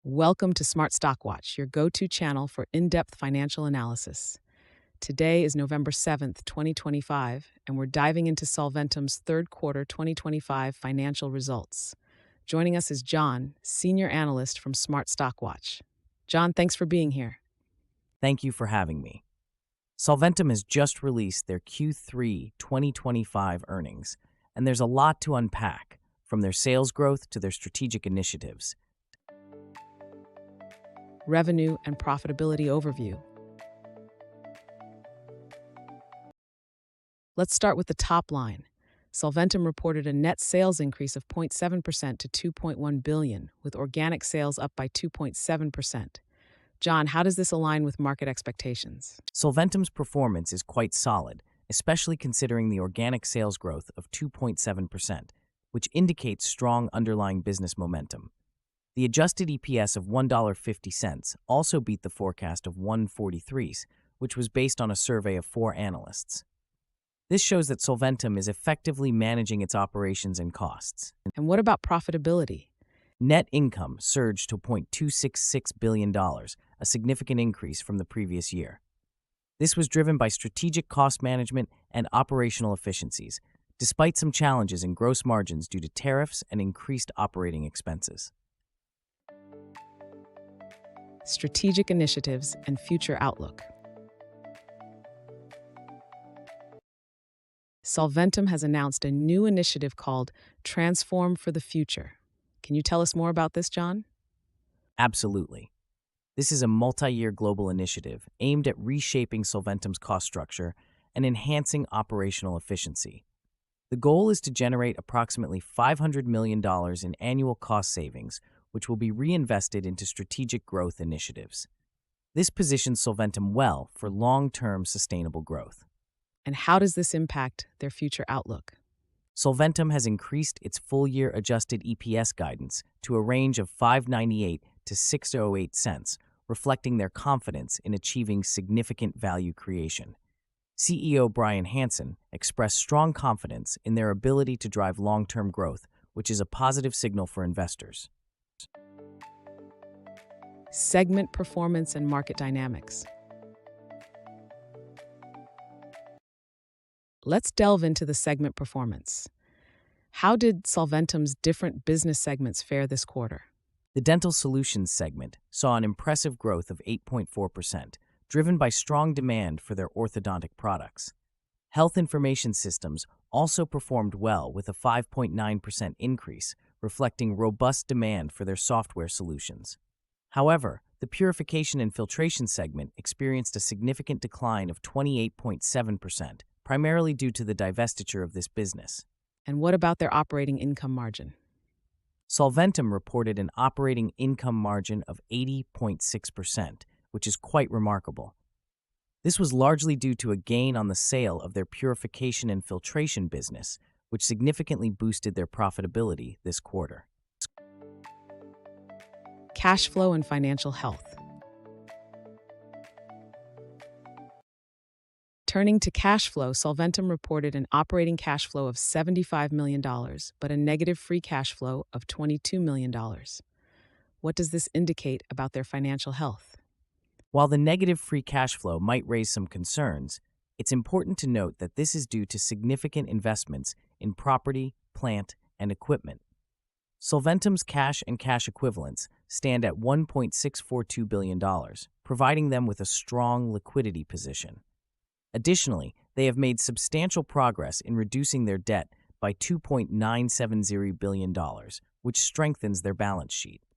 Welcome to Smart Stock Watch, your go-to channel for in-depth financial analysis. Today is November 7th, 2025, and we're diving into Solventum's third quarter 2025 financial results. Joining us is John, senior analyst from Smart Stock Watch. John, thanks for being here. Thank you for having me. Solventum has just released their Q3 2025 earnings, and there's a lot to unpack, from their sales growth to their strategic initiatives. Revenue and profitability overview. Let's start with the top line. Solventum reported a net sales increase of 0.7% to $2.1 billion, with organic sales up by 2.7%. John, how does this align with market expectations? Solventum's performance is quite solid, especially considering the organic sales growth of 2.7%, which indicates strong underlying business momentum. The adjusted EPS of $1.50 also beat the forecast of $1.43, which was based on a survey of 4 analysts. This shows that Solventum is effectively managing its operations and costs. And what about profitability? Net income surged to $0.266 billion, a significant increase from the previous year. This was driven by strategic cost management and operational efficiencies, despite some challenges in gross margins due to tariffs and increased operating expenses. Strategic initiatives and future outlook. Solventum has announced a new initiative called Transform for the Future. Can you tell us more about this, John? Absolutely. This is a multi-year global initiative aimed at reshaping Solventum's cost structure and enhancing operational efficiency. The goal is to generate approximately $500 million in annual cost savings, which will be reinvested into strategic growth initiatives. This positions Solventum well for long-term sustainable growth. And how does this impact their future outlook? Solventum has increased its full-year adjusted EPS guidance to a range of $5.98 to $6.08, reflecting their confidence in achieving significant value creation. CEO Bryan Hanson expressed strong confidence in their ability to drive long-term growth, which is a positive signal for investors. Segment performance and market dynamics. Let's delve into the segment performance. How did Solventum's different business segments fare this quarter? The Dental Solutions segment saw an impressive growth of 8.4%, driven by strong demand for their orthodontic products. Health Information Systems also performed well with a 5.9% increase, reflecting robust demand for their software solutions. However, the Purification and Filtration segment experienced a significant decline of 28.7%, primarily due to the divestiture of this business. And what about their operating income margin? Solventum reported an operating income margin of 80.6%, which is quite remarkable. This was largely due to a gain on the sale of their Purification and Filtration business, which significantly boosted their profitability this quarter. Cash flow and financial health. Turning to cash flow, Solventum reported an operating cash flow of $75 million, but a negative free cash flow of $22 million. What does this indicate about their financial health? While the negative free cash flow might raise some concerns, it's important to note that this is due to significant investments in property, plant, and equipment. Solventum's cash and cash equivalents stand at $1.642 billion, providing them with a strong liquidity position. Additionally, they have made substantial progress in reducing their debt by $2.970 billion, which strengthens their balance sheet.